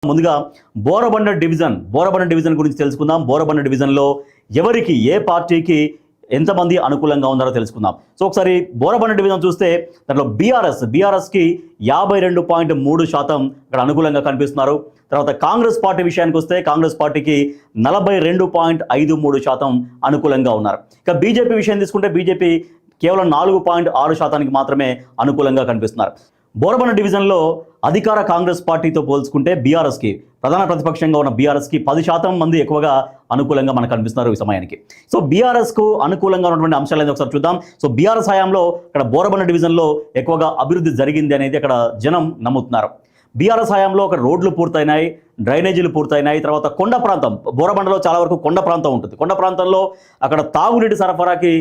ముందుగా బోరబండ డివిజన్ గురించి తెలుసుకుందాం. బోరబండ డివిజన్లో ఎవరికి ఏ పార్టీకి ఎంతమంది అనుకూలంగా ఉన్నారో తెలుసుకుందాం. సో ఒకసారి బోరబండ డివిజన్ చూస్తే దాంట్లో బీఆర్ఎస్కి 52.3% ఇక్కడ అనుకూలంగా కనిపిస్తున్నారు. తర్వాత కాంగ్రెస్ పార్టీ విషయానికి వస్తే కాంగ్రెస్ పార్టీకి 42.53% అనుకూలంగా ఉన్నారు. ఇక బీజేపీ విషయం తీసుకుంటే బీజేపీ కేవలం 4.6% మాత్రమే అనుకూలంగా కనిపిస్తున్నారు. బోరబండ డివిజన్లో అధికార కాంగ్రెస్ పార్టీతో పోల్చుకుంటే బీఆర్ఎస్కి ప్రధాన ప్రతిపక్షంగా ఉన్న బీఆర్ఎస్కి 10% మంది ఎక్కువగా అనుకూలంగా మనకు కనిపిస్తున్నారు ఈ సమయానికి. సో బీఆర్ఎస్కు అనుకూలంగా ఉన్నటువంటి అంశాలను ఒకసారి చూద్దాం. సో బీఆర్ఎస్ హయాంలో ఇక్కడ బోరబండ డివిజన్లో ఎక్కువగా అభివృద్ధి జరిగింది అనేది అక్కడ జనం నమ్ముతున్నారు. బీఆర్ఎస్ హయాంలో ఒక రోడ్లు పూర్తయినాయి, డ్రైనేజీలు పూర్తయినాయి. తర్వాత కొండ ప్రాంతం, బోరబండలో చాలా వరకు కొండ ప్రాంతం ఉంటుంది. కొండ ప్రాంతంలో అక్కడ తాగునీటి సరఫరాకి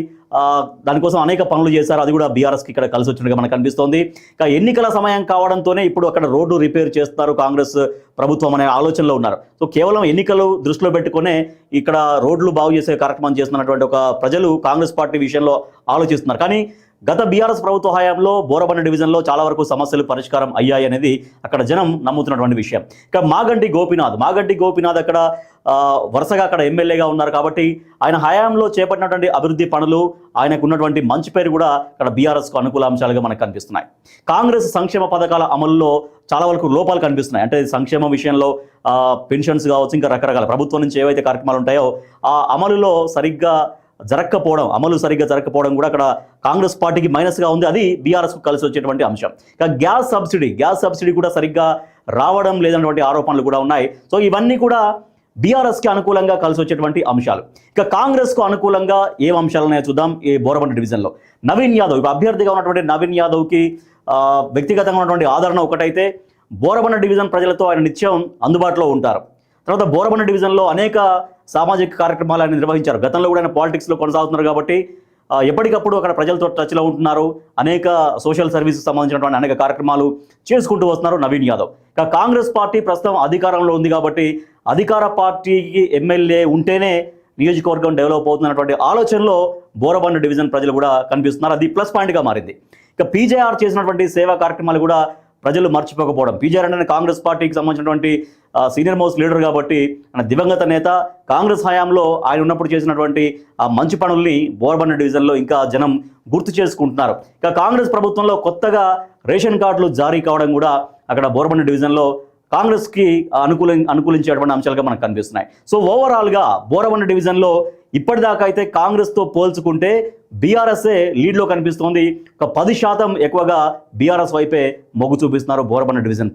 దానికోసం అనేక పనులు చేశారు. అది కూడా బీఆర్ఎస్కి ఇక్కడ కలిసి వచ్చినట్టుగా మనకు కనిపిస్తోంది. ఇక ఎన్నికల సమయం కావడంతోనే ఇప్పుడు అక్కడ రోడ్డు రిపేర్ చేస్తారు కాంగ్రెస్ ప్రభుత్వం అనే ఆలోచనలో ఉన్నారు. సో కేవలం ఎన్నికలు దృష్టిలో పెట్టుకునే ఇక్కడ రోడ్లు బాగు చేసే కార్యక్రమం చేస్తున్నటువంటి ఒక ప్రజలు కాంగ్రెస్ పార్టీ విషయంలో ఆలోచిస్తున్నారు. కానీ గత బీఆర్ఎస్ ప్రభుత్వ హయాంలో బోరబండ డివిజన్లో చాలా వరకు సమస్యలు పరిష్కారం అయ్యాయి అనేది అక్కడ జనం నమ్ముతున్నటువంటి విషయం. ఇక మాగంటి గోపీనాథ్ అక్కడ వరుసగా అక్కడ ఎమ్మెల్యేగా ఉన్నారు కాబట్టి ఆయన హయాంలో చేపట్టినటువంటి అభివృద్ధి పనులు, ఆయనకు ఉన్నటువంటి మంచి పేరు కూడా అక్కడ బీఆర్ఎస్కు అనుకూల అంశాలుగా మనకు కనిపిస్తున్నాయి. కాంగ్రెస్ సంక్షేమ పథకాల అమలులో చాలా వరకు లోపాలు కనిపిస్తున్నాయి. అంటే సంక్షేమ విషయంలో పెన్షన్స్ కావచ్చు, ఇంకా రకరకాల ప్రభుత్వం నుంచి ఏవైతే కార్యక్రమాలు ఉంటాయో ఆ అమలు సరిగ్గా జరగకపోవడం కూడా అక్కడ కాంగ్రెస్ పార్టీకి మైనస్గా ఉంది. అది బీఆర్ఎస్కు కలిసి వచ్చేటువంటి అంశం. ఇక గ్యాస్ సబ్సిడీ కూడా సరిగ్గా రావడం లేదన్నటువంటి ఆరోపణలు కూడా ఉన్నాయి. సో ఇవన్నీ కూడా బీఆర్ఎస్కి అనుకూలంగా కలిసి వచ్చేటువంటి అంశాలు. ఇక కాంగ్రెస్కు అనుకూలంగా ఏం అంశాలు ఉన్నాయో చూద్దాం. ఈ బోరబండ డివిజన్లో నవీన్ యాదవ్, అభ్యర్థిగా ఉన్నటువంటి నవీన్ యాదవ్కి వ్యక్తిగతంగా ఉన్నటువంటి ఆదరణ ఒకటైతే, బోరబండ డివిజన్ ప్రజలతో ఆయన నిత్యం అందుబాటులో ఉంటారు. తర్వాత బోరబండ డివిజన్లో అనేక సామాజిక కార్యక్రమాలు ఆయన నిర్వహించారు. గతంలో కూడా ఆయన పాలిటిక్స్లో కొనసాగుతున్నారు కాబట్టి ఎప్పటికప్పుడు అక్కడ ప్రజలతో టచ్లో ఉంటున్నారు. అనేక సోషల్ సర్వీస్కి సంబంధించినటువంటి అనేక కార్యక్రమాలు చేసుకుంటూ వస్తున్నారు నవీన్ యాదవ్. ఇక కాంగ్రెస్ పార్టీ ప్రస్తుతం అధికారంలో ఉంది కాబట్టి అధికార పార్టీకి ఎమ్మెల్యే ఉంటేనే నియోజకవర్గం డెవలప్ అవుతున్నటువంటి ఆలోచనలో బోరబండ డివిజన్ ప్రజలు కూడా కనిపిస్తున్నారు. అది ప్లస్ పాయింట్గా మారింది. ఇక పీజేఆర్ చేసినటువంటి సేవా కార్యక్రమాలు కూడా ప్రజలు మర్చిపోకపోవడం. పీజేఆర్ అంటే కాంగ్రెస్ పార్టీకి సంబంధించినటువంటి సీనియర్ మోస్ట్ లీడర్ కాబట్టి దివంగత నేత. కాంగ్రెస్ హయాంలో ఆయన ఉన్నప్పుడు చేసినటువంటి ఆ మంచి పనుల్ని బోరబండ డివిజన్లో ఇంకా జనం గుర్తు చేసుకుంటున్నారు. ఇక కాంగ్రెస్ ప్రభుత్వంలో కొత్తగా రేషన్ కార్డులు జారీ కావడం కూడా అక్కడ బోరబండ డివిజన్లో కాంగ్రెస్కి అనుకూలించేటువంటి అంశాలుగా మనకు కనిపిస్తున్నాయి. సో ఓవరాల్గా బోరబండ డివిజన్లో ఇప్పటిదాకా అయితే కాంగ్రెస్తో పోల్చుకుంటే బీఆర్ఎస్ఏ లీడ్లో కనిపిస్తోంది. ఒక 10% ఎక్కువగా బీఆర్ఎస్ వైపే మొగ్గు చూపిస్తున్నారు బోరబండ డివిజన్.